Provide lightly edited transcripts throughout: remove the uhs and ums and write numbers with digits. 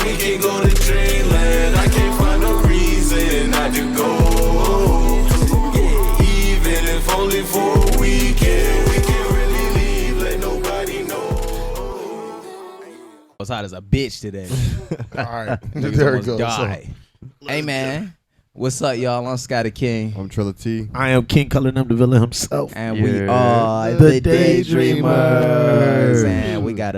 We can go to Dreamland. I can't find a reason not to go. Yeah, even if only for a weekend, we can really leave, let nobody know. I was hot as a bitch today. All right, Niggas there almost it goes. die. Hey man, what's up, y'all? I'm Scotty King, I'm Trilla T. I am King Cullen, the villain himself. and we are The Daydreamers. Daydreamers. And we got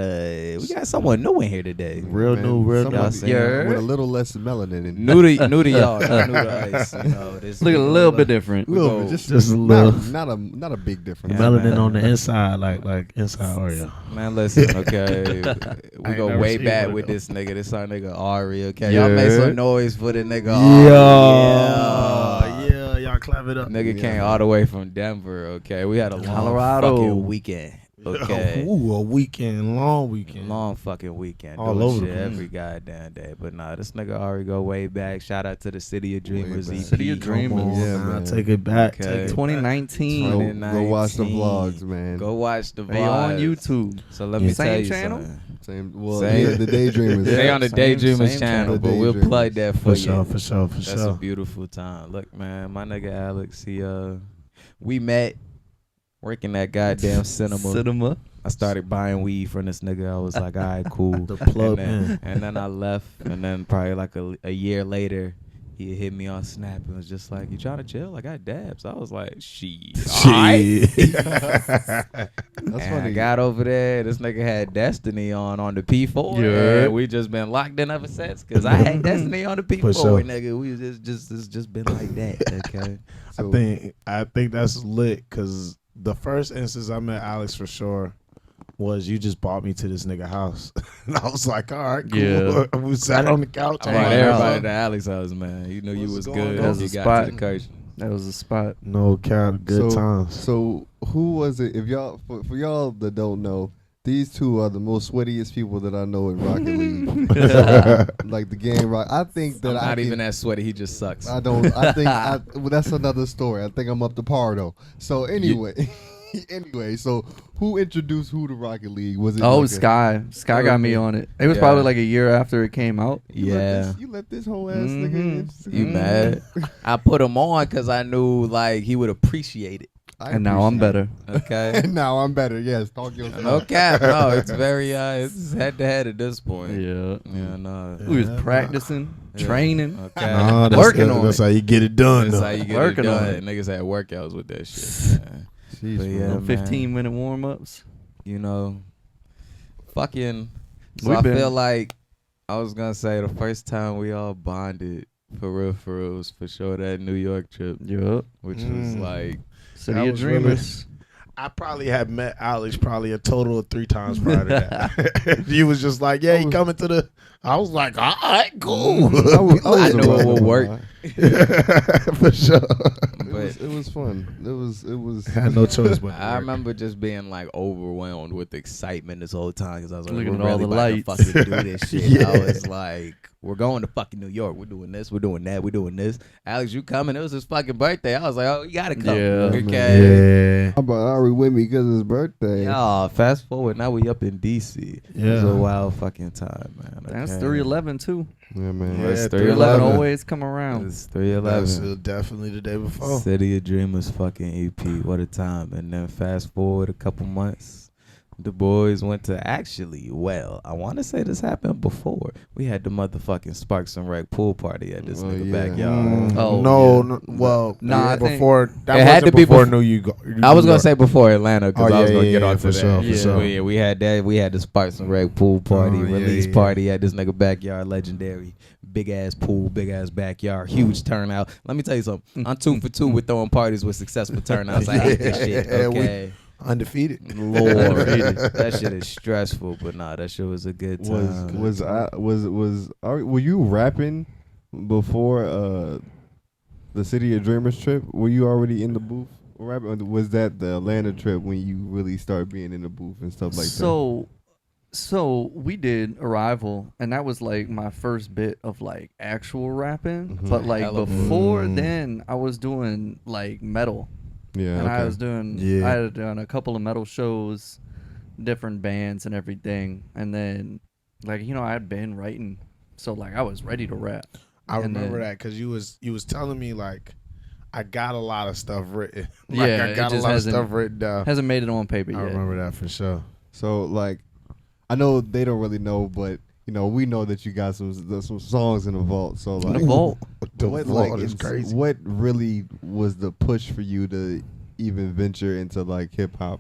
someone new in here today. Real new, real Somebody Y'all new. see- with a little less melanin in New to y'all, not new to us. You know, this Look a little bit different. Little go- bit, just a little. not a big difference. Yeah, Melanin man. on the inside, like inside Oreo. Man, listen, okay. We ain't go never way seen back one with of this nigga. This our nigga Ari, okay? Y'all make Yeah. some noise for the nigga Ari. Yeah, y'all clap it up. Nigga came all the way from Denver, okay? We had a long Colorado. fucking weekend, okay? Ooh, a weekend, long weekend. Long fucking weekend. All doing over the shit place. every goddamn day. But nah, this nigga Ari go way back. Shout out to the City of Dreamers back. EP. City of Come Dreamers. on, Yeah, man. man. Take it back. Okay. Take it back. 2019. Go watch the 2019. vlogs, man. Go watch the They on vlogs. YouTube. So let me Same tell you channel? something. Yeah, the Daydreamers. Stay on the same- Daydreamers same channel, channel. but we'll Daydreamers. plug that for For you. sure, for sure, for That's a sure. beautiful time. Look, man, my nigga Alex, we met working at goddamn cinema. I started buying weed from this nigga. I was like, all right, cool. The plug and then I left, and then probably like a year later, he hit me on Snap and was just like, "You trying to chill? I got dabs." I was like, "Shit, alright." That's And I funny. got over there. This nigga had Destiny on the P4. Yeah. And we just been locked in ever since. Cause I had Destiny on the P4, For sure. nigga. We it's just been like that. Okay. So, I think that's lit because the first instance I met Alex for sure was you just brought me to this nigga house. And I was like, all right, cool. Yeah. We sat on the couch. I I'm brought like, everybody oh, to Alex's house, man. You knew you What's was going good on? as That you was a got spot. to the coach. That was the spot. no count, good times. So who was it? If y'all, for y'all that don't know, these two are the most sweatiest people that I know in Rocket League. Like the game rock. I think that I'm not even that sweaty. He just sucks. I don't. I think well, that's another story. I think I'm up to par though. So anyway, so who introduced who to Rocket League? Was it? Oh, like Sky. Sky got me on it. It was Yeah. probably like a year after it came out. You let this whole ass nigga. You mad? I put him on because I knew like he would appreciate it. And now I'm better. Okay. And now I'm better. Yes, talk your No cap. No, it's very it's head to head at this point. Yeah. Yeah, no. We was practicing, training. Okay. Nah, that's, Working on that's it. how you get it done. That's though. how you get Working it on done. it. Niggas had workouts with that shit. Man. Jeez, But man. yeah, man. 15-minute warm-ups. You know, fucking. So We I been- feel like I was gonna say the first time we all bonded for real was for sure that New York trip, Yup. which was like City That of was Dreamers. I probably had met Alex probably a total of 3 times prior to that. He was just like, yeah, he coming to the. I was like, all right, cool. I knew it would work. For sure. But It was fun. It was. Had no choice but I remember just being like overwhelmed with excitement this whole time because I was like, Looking we're at all really the about to lights. fucking do this shit. Yeah. I was like, we're going to fucking New York. We're doing this. We're doing that. We're doing this. Alex, you coming? It was his fucking birthday. I was like, oh, you gotta come. Yeah. Okay. Yeah. How about Ari with me because it's his birthday? Yeah, fast forward. Now we up in DC. Yeah. It was a wild fucking time, man. That's okay? 311 too. Yeah, man. Yeah, It's 311 311. always come around. It's That was 311. definitely the day before. City of Dreamers fucking EP. What a time. And then fast forward a couple months. The boys went to I want to say this happened before. We had the motherfucking Sparks and Rec pool party at this Oh, nigga yeah. backyard. Oh, no, yeah. no, well, Nah, I think- before that It had wasn't to be before bef- New York. I was gonna say before Atlanta because Oh, I was yeah, gonna yeah, get yeah, onto for that. sure, for Yeah, sure. we had that. We had the Sparks and Rec pool party, Oh, yeah, release yeah. party at this nigga backyard, legendary, big ass pool, big ass backyard, huge turnout. Let me tell you something. I'm 2 for 2 with throwing parties with successful turnouts. I hate this shit. Yeah, we- Okay. undefeated. Lord, that shit is stressful, but nah, that shit was a good time. Were you rapping before the City of Dreamers trip? Were you already in the booth rapping? Or was that the Atlanta trip when you really started being in the booth and stuff like that? So we did Arrival, and that was like my first bit of like actual rapping. Mhm. But like Hella before Mm. then, I was doing like metal. Yeah, And I okay. was doing, Yeah. I had done a couple of metal shows, different bands and everything. And then, like, you know, I had been writing So like I was ready to rap. I And remember then- that because you was telling me like I got a lot of stuff written. Yeah, I it got a just lot of hasn't- stuff written down. Hasn't made it on paper I yet. remember that for sure. So like, I know they don't really know, but we know that you got some songs in the vault. So The like, vault. The what vault like is crazy. what really was the push for you to even venture into like hip hop?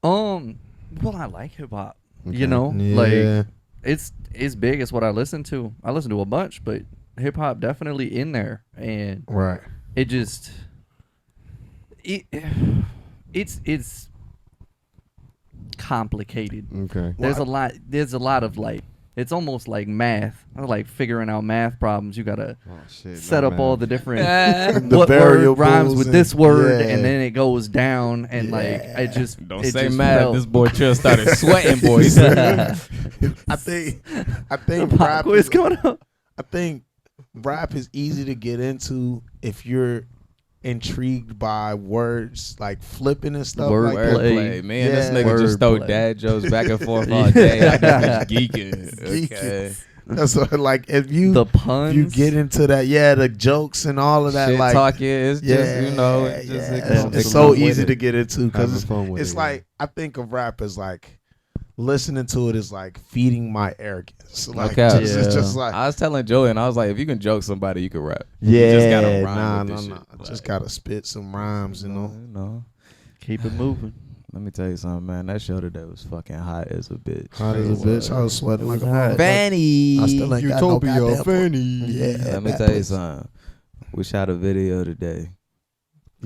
Well, I like hip hop. Okay. You know, Yeah. like it's big. It's what I listen to. I listen to a bunch, but hip hop definitely in there, and Right. it just it's complicated. Okay. There's a lot of like it's almost like math. I like figuring out math problems. You gotta Oh shit. set no, up all man. the different The what word variables rhymes with and- this word, yeah. and then it goes down, and like Yeah. it just Don't it say just mad. felt- This boy Trill started sweating, boys. I think The pop rap quiz is, coming up. I think rap is easy to get into if you're intrigued by words like flipping and stuff Word like that. play. Wordplay. Me and this Yeah. nigga just throw Wordplay. dad jokes back and forth all day. I just be geeking. Geeking. Okay. That's what, like if you The puns. you get into that, the jokes and all of that, Shit like talking. It's just, it just it comes it's along so with easy it. to get into because Having fun with it's it, like I think of rap as like listening to it is like feeding my arrogance. Like Okay. it's just like I was telling Julian, I was like, if you can joke somebody, you can rap. You just gotta rhyme with this shit. I just gotta spit some rhymes, you know. You know. Keep it moving. Let me tell you something, man. That show today was fucking hot as a bitch. Hot as a bitch. I was sweating like a hot. motherfucker. Fanny. I still ain't got no Utopia, goddamn Fanny. Yeah. Let me that tell you place. something. We shot a video today.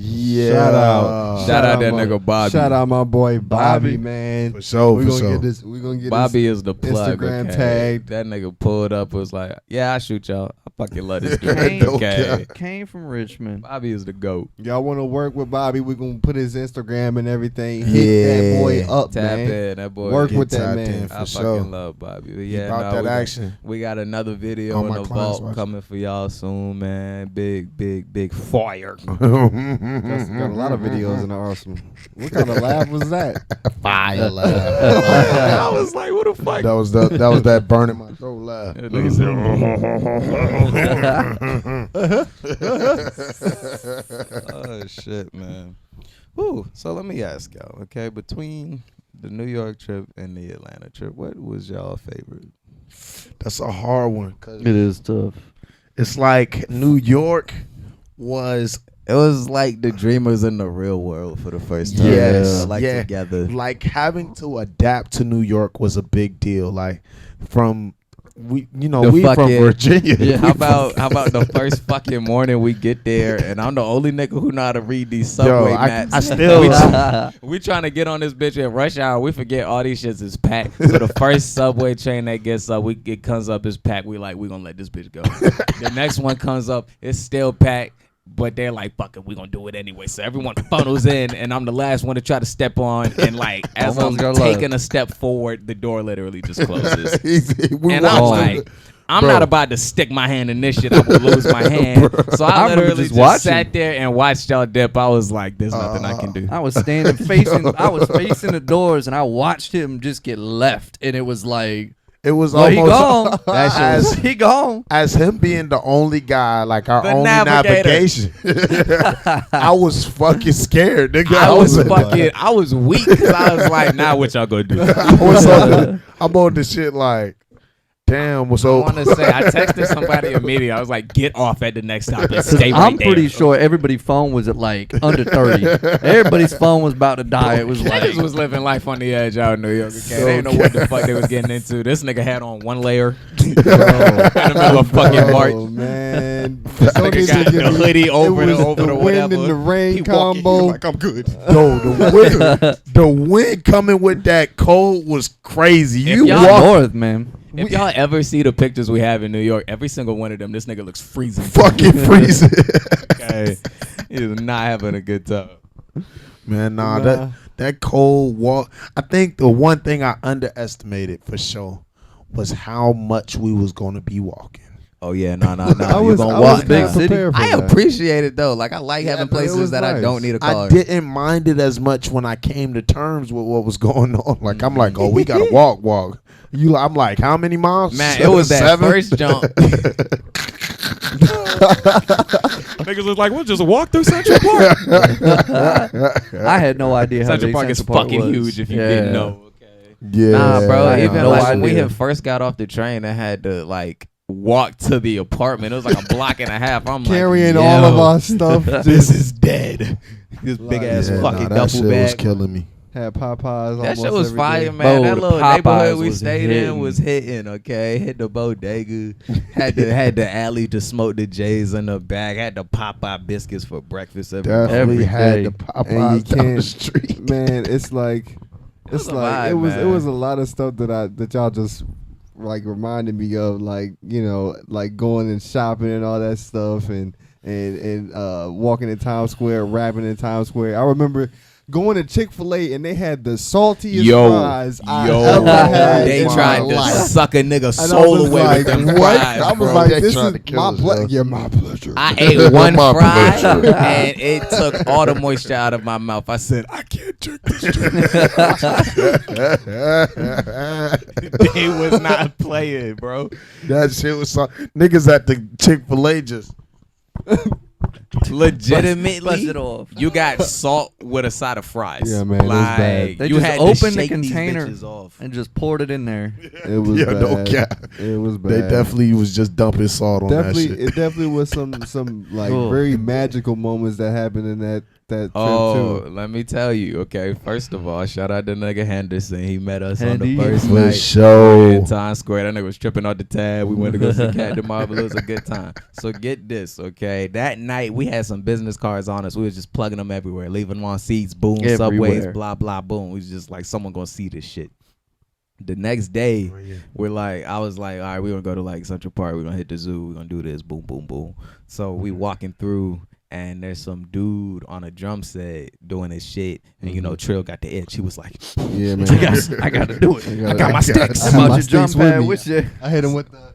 Yeah. Shout out. Shout out that my- nigga Bobby. Shout out my boy Bobby, Bobby. man. For sure. We For gonna sure. get this. We gonna get Bobby is the plug. Instagram okay? tag. That nigga pulled up, was like, yeah, I shoot y'all. I fucking love this dude. Came, Okay. came from Richmond. Bobby is the GOAT. Y'all want to work with Bobby? We gonna put his Instagram and everything. Hit that boy up, Tap man. in. That boy. Work Get with that tapped man. in. I For fucking sure. love Bobby. But He yeah, brought that action. We got another video All in my the clients vault watch. coming for y'all soon, man. Big fire. Got a lot of videos in the arsenal. What kind of laugh was that? Fire laugh. I was like, what the fuck? That was that burning my throat laugh. That nigga said, oh shit, man. Whew. So let me ask y'all, okay, between the New York trip and the Atlanta trip, what was y'all favorite? That's a hard one because It is tough. it's like New York was It was like the dreamers in the real world for the first time. Yes, like yeah. together. like having to adapt to New York was a big deal. Like from we The from fucking- Virginia. Yeah, how We about the first fucking morning we get there and I'm the only nigga who know how to read these Yo, subway I maps. still We trying to get on this bitch at rush hour. We forget all these shits is packed. So the first subway train that gets up, it comes up is packed. We gonna let this bitch go. The next one comes up, it's still packed. But they're like, fuck it, we gonna do it anyway. So everyone funnels in, and I'm the last one to try to step on. And like, as Almost I'm got taking left. a step forward, the door literally just closes. we And I'm watched like, I'm Bro. not about to stick my hand in this shit. I will lose my hand. So I I remember literally just just watching. sat there and watched y'all dip. I was like, there's nothing I can do. I was standing facing. I was facing the doors, and I watched him just get left, and it was like, it was well, he almost gone. That shit was- He gone. as him being the only guy, like our The only navigator. navigation. I was fucking scared, nigga. I was like- fucking, I was weak because I was like, nah, what y'all gonna do? I'm on the shit like, damn. I So want to say, I texted somebody immediately. I was like, get off at the next stop and stay right I'm pretty there. sure everybody's phone was at like under 30. Everybody's phone was about to die. It was like, Niggas was living life on the edge out in New York. Okay? They didn't know what the fuck they was getting into. This nigga had on one layer in the middle of fucking March. Oh man, Nigga got the hoodie over the the wind whatever. and the rain He walking, combo. he like, I'm good. yo, the wind coming with that cold was crazy. If You y'all walk north, man. If y'all ever see the pictures we have in New York, every single one of them, this nigga looks freezing. fucking freezing. Okay. He is not having a good time. Man, that cold walk. I think the one thing I underestimated for sure was how much we was gonna be walking. Oh yeah, no. I You was gonna I walk was big not city. prepared for I that. appreciate it though. Like I like Yeah, having no, it places was that I nice. don't need a car. I didn't mind it as much when I came to terms with what was going on. Like I'm like, oh, we gotta walk. I'm like, how many miles? Man, it was that 7? first jump. Niggas was like, we'll just walk through Central Park. I had no idea how Central big Park is Central Park fucking was. huge if you Yeah. didn't know. Okay. Yeah, Nah, bro. I had Even no like when we idea. had first got off the train, I had to like walk to the apartment. It was like a block and a half. I'm Carrying like, all of yo, our stuff. This is dead. This big Like, ass yeah, fucking that duffel shit was bag. killing me. Had Popeyes. That almost shit was every fire, day. man. Bro, That the little Popeyes neighborhood we was stayed in hitting. was hitting. Okay, hit the bodega. had the alley to smoke the J's in the back. Had the Popeye biscuits for breakfast every morning. Definitely Every had day. the And you Popeyes down the can't- street. Man, it's like was it's a like vibe, it was man. a lot of stuff that y'all just like reminded me of, like, you know, like going and shopping and all that stuff, and walking in Times Square, rapping in Times Square. I remember going to Chick-fil-A and they had the saltiest fries I ever had. They in my tried to life. suck a nigga And I soul was away like, with them what? fries, I was bro. like, They this tried is to kill my us, pleasure. yo. Yeah, my pleasure. I ate one My fry pleasure. and it took all the moisture out of my mouth. I said, I can't drink this drink. They was not playing, bro. That shit was so niggas at the Chick-fil-A just Bust Legitimately, it off. you got salt with a side of fries. Yeah, man, it was bad. Like, They you just had opened to the shake container these bitches off. and just poured it in there. It was yeah, bad. no cap. It was bad. They definitely was just dumping salt on definitely that shit. it definitely was some like Oh. very magical moments that happened in that trip Oh, too. let me tell you. Okay, first of all, shout out to nigga Henderson. He met us Hendy. on the first For night. sure. In Times Square. That nigga was tripping off the tab. We went to go see Captain Marvel. It was a good time. So get this, okay? That night we had some business cards on us. We was just plugging them everywhere, leaving them on seats, boom, subways, Everywhere. blah blah boom. We was just like, someone gonna see this shit. The next day, we're like, I was like, all right, we're gonna go to like Central Park. We're gonna hit the zoo. We're gonna do this, boom, boom, boom. So we walking through. And there's some dude on a drum set doing his shit. And, you know, Trill got the itch. He was like, Yeah, man. I got to do it. I got my sticks. I Come had out my your jump sticks with pad me. with you. I hit him with the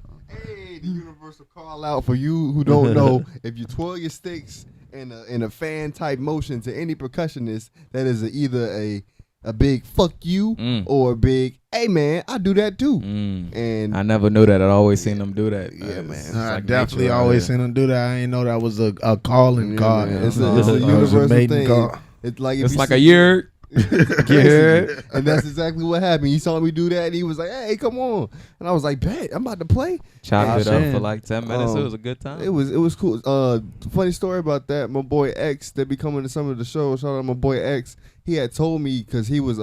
universal call out for you who don't know. If you twirl your sticks in a fan type motion to any percussionist, that is either a big fuck you or a big hey man, I do that too. And I never knew that. I'd always seen them do that. Yeah, man. It's I like definitely nature out always here. seen them do that. I didn't know that was a calling yeah, card. man, it's Uh-huh. a It was universal maiden thing. call. It's like if It's you like see- a year. Basically. And that's exactly what happened. He saw me do that, and he was like, "Hey, come on!" And I was like, "Bet, I'm about to play." Chopped it up shit. for like 10 minutes. It was a good time. It was cool. Funny story about that. My boy X, that be coming to some of the shows. Shout out my boy X. He had told me because he went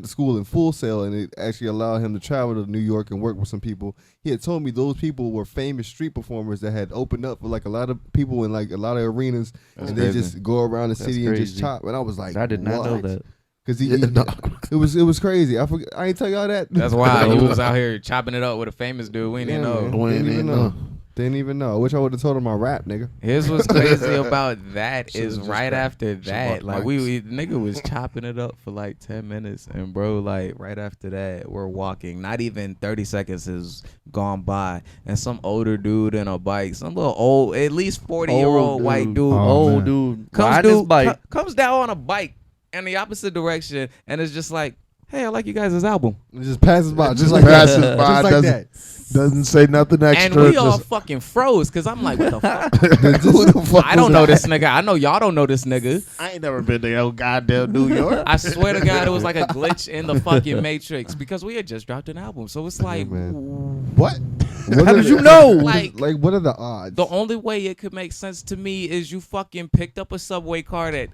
to school in Full Sail, and it actually allowed him to travel to New York and work with some people. He had told me those people were famous street performers that had opened up for like a lot of people in like a lot of arenas, That's and crazy. they just go around the That's city and just crazy. chop. And I was like, I did not know "What?" that. Because Yeah, no. it was crazy. I ain't tell y'all that. That's why you was out here chopping it up with a famous dude. We didn't Yeah, know. man. We Didn't didn't even know. know. Didn't even know. I wish I would have told him I rap, nigga. Here's what's crazy about that Should've is just right got after some that, more like mics. we nigga was chopping it up for like 10 minutes, and bro, like right after that, we're walking. Not even 30 seconds has gone by, and some older dude in a bike, some little old, at least 40-year-old white dude, Oh, Old man. dude. comes Riding his dude bike. comes down on a bike in the opposite direction, and it's just like, hey, I like you guys' album, It just passes by. Just like passes that. by, Just like doesn't- that. Doesn't say nothing extra. and we all just, fucking froze because I'm like, what the fuck? who the fuck I don't was know that? this nigga. I know y'all don't know this nigga. I ain't never been to no goddamn New York. I swear to God, it was like a glitch in the fucking Matrix because we had just dropped an album. So it's like, What? How did you know? Like- what are the odds? the only way it could make sense to me is you fucking picked up a subway card at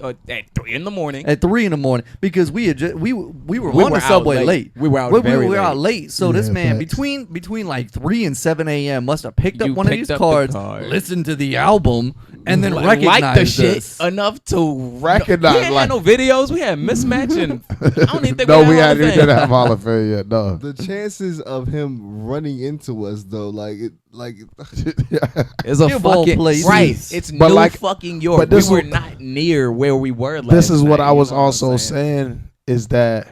3 in the morning. At 3 in the morning because we had we were We on were the out subway late. late. We were out we very were out late. late. So this Yeah, man facts. between like 3 and 7 a.m. must have picked up You one of picked these up the cards, card. listened to the album, and then Like recognized the shit us. enough to Recognize, We ain't like- had no videos. We had mismatch and I don't even think No, we we had Hall of didn't Fame. have Hall of Fame yet. No. the chances of him running into us though, It's a Of all fucking places. right. It's But New like- fucking York. but this we were was- not near where we were last This is what night, I you was know what I'm also saying is that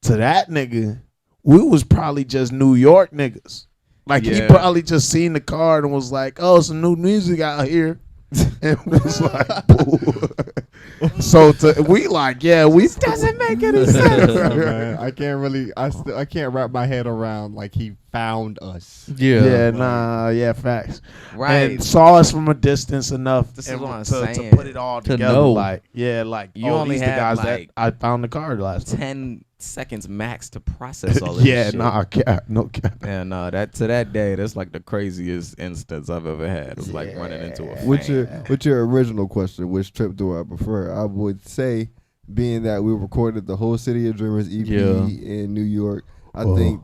to that nigga, we was probably just New York niggas. Like he Yeah. probably just seen the card and was like, "Oh, some new music out here," and was like, "Boo." So we like, yeah, we doesn't make any sense. Man, I can't really. I can't wrap my head around like he found us. yeah, facts. Right. And saw us from a distance enough This is and what I'm to saying. put it all To together. know. Like, yeah, like You oh, only these the had, guys like, that I found the card last time. 10 seconds max to process all this Yeah, shit. nah, cap, no cap. Yeah, no, that to that day, that's like the craziest instance I've ever had of like running into a fan. With your original question, which trip do I prefer? I would say, being that we recorded the whole City of Dreamers EP in New York, I think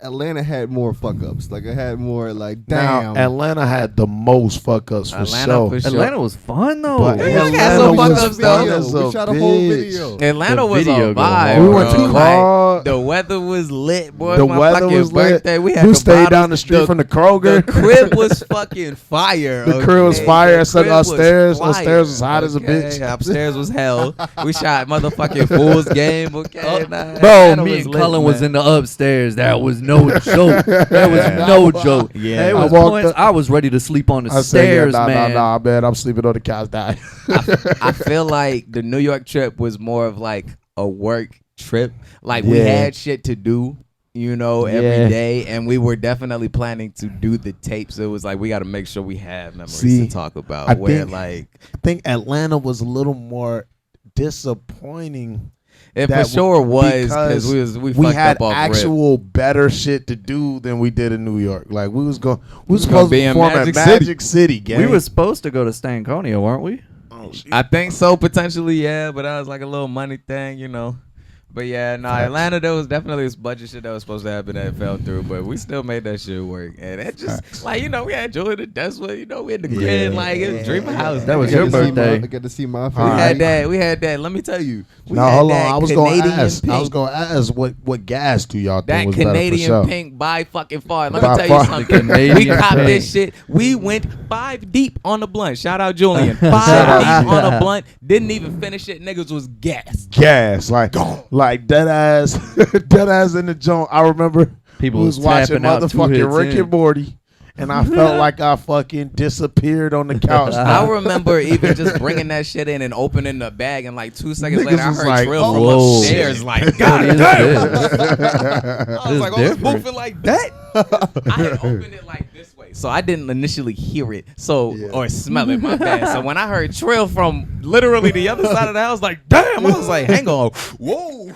Atlanta had more fuck ups. Like it had more like damn. Now, Atlanta had the most fuck ups for Atlanta sure. for sure. Atlanta was fun though. But New York had Atlanta some was fuck-ups, though. as a We shot a whole bitch. video. Atlanta The was a video go vibe. hard. We went to bro. Claude. The weather was lit, boy. The My weather fucking was lit. birthday. We had We the stayed bottles. down the street from the Kroger. The crib was fucking fire. The crib was okay? fire. The So crib was upstairs fire, was hot as a bitch. Upstairs was hell. We shot motherfucking Fool's Game. Okay, nah, Bro, Atlanta me was and lit, Cullen was man. in the upstairs. That was no joke. That was no joke. Yeah. There I was walked points up- I was ready to sleep on the I said, stairs, yeah, man. nah, man, I'm sleeping on the couch. Die. I feel like the New York trip was more of like a work trip. Like we Yeah. had shit to do, you know, Yeah. every day, and we were definitely planning to do the tapes. It was like we got to make sure we have memories See, to talk about. I where think- like I think Atlanta was a little more disappointing. it for that sure was because because we We fucked had up off rip. actual better shit to do than we did in New York. Like we was gonna supposed be to in perform Magic at City. Magic City. Gang. We were supposed to go to Stankonia, weren't we? I think so, potentially, yeah, but that was like a little money thing, you know. But yeah, no, Atlanta, there was definitely this budget shit that was supposed to happen that fell through, but we still made that shit work. And it just, like, you know, we had Joy the Deswa, you know, we in the crib, like, it was Dreamer House. That was nigga. your birthday. I get to see my We family. had that. Let me tell you. We No, had hold that on. I was gonna Canadian ask. Pink. I was gonna ask what gas do y'all think That was better for Canadian sure? Pink by fucking far. Let By me tell far. you something. Canadian We copped Pink. this shit. We went 5 deep on the blunt. Shout out Julian. 5 out. deep on the blunt. Didn't even finish it. Niggas was gas. Gas, like dead ass, dead ass in the joint. I remember People we was was watching tapping out 2 motherfucking hits Rick in. and Morty, and I felt like I fucking disappeared on the couch. I remember even just bringing that shit in and opening the bag, and like 2 seconds Niggas later, I was heard like, Trill oh, from whoa. upstairs, like, God What is damn. this? I was like, oh, it's different. moving like that? I had opened it like this way, so I didn't initially hear it, or smell it, my bad. So when I heard Trill from literally the other side of the house, like, damn, I was like, hang on, whoa.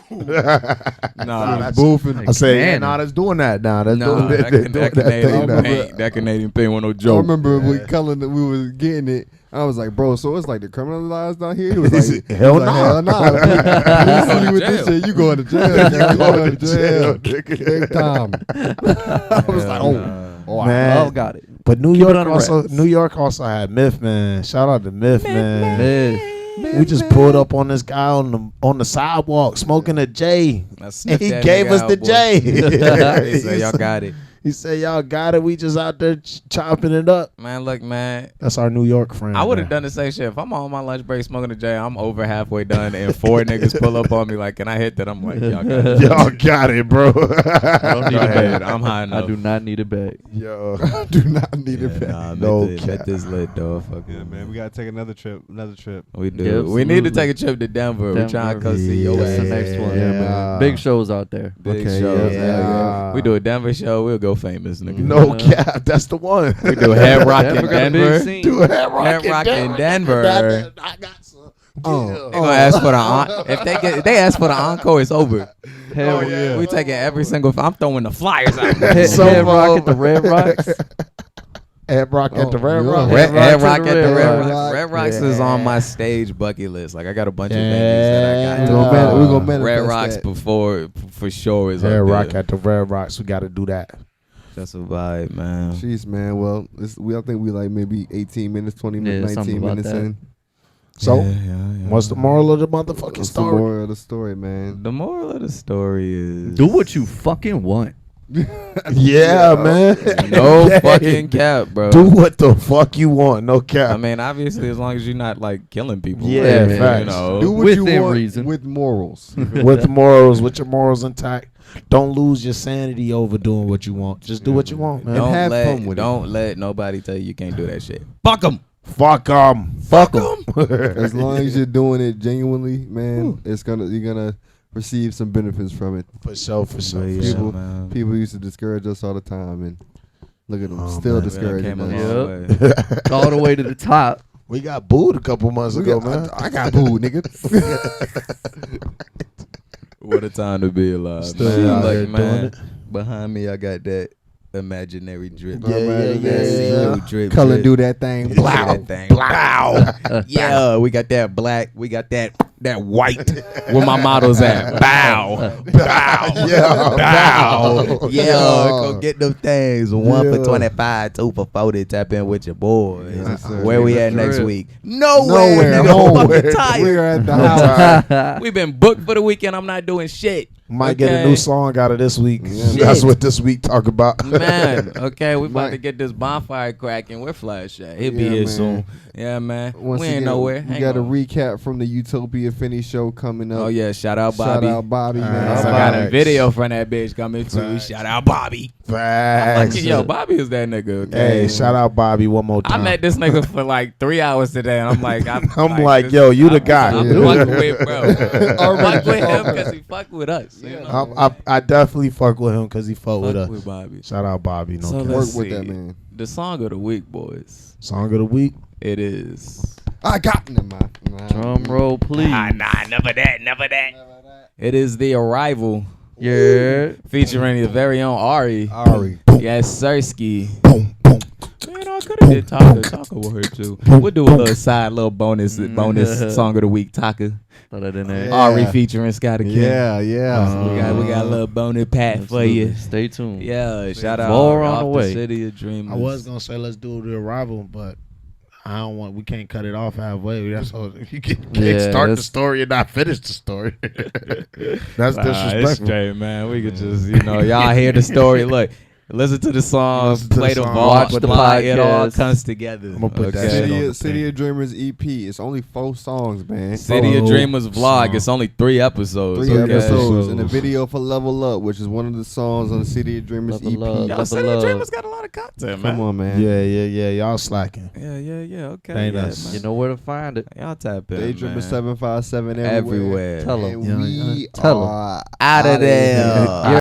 Nah, that's Boofing. I said, yeah, Man. nah, that's doing that now. That's nah, doing that, doing that thing Canadian now. paint, that Canadian paint was no I joke. remember with Cullen that we was getting it. I was like, bro, so it's like the criminalized down here? He was like, Hell hell nah. nah. You see you with this jail. shit, you going to jail. You Going to jail, nigga. Big time. I was like, oh, Man. Oh, got it. But New Keep it York under also wraps. New York also had Myth Man. Shout out to Myth Man. Man. We just pulled up on this guy on the sidewalk smoking a J. I And sniffed he that gave nigga us out, the boy. J. He said, y'all got it. He said, y'all got it. We just out there chopping it up. Man, look, man. That's our New York friend. I would have man. done the same shit. If I'm on my lunch break smoking a J, I'm over halfway done, and 4 niggas pull up on me like, can I hit that? I'm like, y'all got it. Y'all got it, bro. I don't need Go a ahead. bag. I'm high enough. I do not need a bag. Yo, do not need it back. Nah, No met cap. this lit though. Fuck Yeah, it, man, we gotta take another trip. We do. Yeah, we need to absolutely. take a trip to Denver. We're trying to go see your That's ass. the next one. Yeah, man. Big shows out there. Big Okay, shows. yeah. Hell yeah. We do a Denver show. We'll go famous, nigga. No cap. That's the one. We do Head Rock in Denver got a big Denver. scene. Do Head Rock, Head Rock in Denver. I got some. Oh. Yeah. They gonna ask for the if they ask for the encore, it's over. Hell yeah. We taking every single. I'm throwing the flyers out. Head, So Head Rock low. at the Red Rocks. Head Rock at the Red yeah. Rock. Red Rock to at the the Red Red Rocks. Rocks. Red Rocks is on my stage bucket list. Like I got a bunch of venues that I Yeah. got. We gonna manifest Red that. Rocks before for sure is Head up Rock there. at the Red Rocks. We got to do that. That's a vibe, man. Jeez, man. Well, I think we like maybe 18 minutes, 20 minutes, Yeah, something 19 about minutes that. in. So, yeah. what's the moral of the motherfucking What's the story? moral of the story, man? The moral of the story is Do what you fucking want. Yeah, man. no Yeah. fucking cap, bro. Do what the fuck you want. No cap. I mean, obviously, as long as you're not like killing people. Yeah, right? facts. You know. Do what Within you want reason. with morals. with morals, with your morals intact. Don't lose your sanity over doing what you want. Just do what you want, man. Don't have let fun with it. don't let nobody tell you can't do that shit. Fuck them. Fuck them. Fuck them. As long as you're doing it genuinely, man, you're gonna receive some benefits from it. For sure, for sure. But for yeah, sure. People- man. People used to discourage us all the time, and look at them, Oh, still man. discouraging Came a us. long Yep. way. All the way to the top. We got booed a couple months ago, man. I got booed, nigga. What a time to be alive. Still man. out Like, here man, doing it. behind me, I got that imaginary drip. Yeah, yeah, That yeah. see-through drip. Cullen drip. do that thing. Look at that thing. Blow. Yeah, we got that black. We got that white. Where my models at? Bow. Bow. Yeah. Bow. Yeah, go get them things. 1 for Yeah. 25, 2 for 40. Tap in with your boys. Yes, sir. Where we at Drip. next week? Nowhere. Nowhere. Nigga, Home. I'm fucking tired. We're at the house. We been booked for the weekend. I'm not doing shit. Might get a new song out of this week. Shit. That's what this week talk about. Man, okay, we about Mike. to get this bonfire cracking. Where Flash at? He'll be Yeah, here man. soon. Yeah, man. Once we ain't again, nowhere. We Hang got a on. recap from the Utopia Finney show coming up. Oh yeah, shout out Bobby. Shout out Bobby, man. Facts. I got a Facts. video from that bitch coming too. Facts. Shout out Bobby. Facts. Yo, Bobby is that nigga. Okay? Hey, shout out Bobby one more I time. met this nigga for like 3 hours today, and I'm like, I'm like, yo, you the guy. I'm Yeah. fucking with bro. Fuck with him because he fuck with us. You know? I definitely fuck with him because he fuck with Fuck us. with Bobby. Shout out Bobby. No So cap. Work let's with see. that, man. The song of the week, boys. Song of the week. It is. I got him, man. Drum roll, please. never that. It is The Arrival, Yeah. featuring your very own Ari. Ari. Yes, Sirski. Boom, boom. Man, I could have did Taka with her too. We'll do a little side, little bonus song of the week, Taka. Throw that in there. Yeah. Ari featuring Scotty King. Yeah, yeah. We got a little bonus pat for you. Stay tuned. Yeah, shout out More on off the the way. City of Dreamers. I was gonna say let's do the arrival, but I don't want. We can't cut it off halfway. That's all. You can't Yeah, start the that's- story and not finish the story. That's Nah, it's disrespectful. straight, man. We could just, y'all hear the story. Look, listen to the song, Listen to play the the song. vault, Watch the it all podcast. comes together. I'ma put that shit on the City of Dreamers EP. It's only 4 songs, man. City of Oh, Dreamers vlog. song. It's only 3 episodes. 3 okay? episodes and a video for Level Up, which is one of the songs on the City of Dreamers Level EP. Up. Y'all, Love City love. of Dreamers got a lot of content, man. Come on, man. Yeah. Y'all slacking. Yeah. Okay. Ain't yeah, us. man. You know where to find it. Y'all tap in, Daydreamer man. 757 Everywhere. Tell 'em. And we Tell 'em. are Out of there. outta here.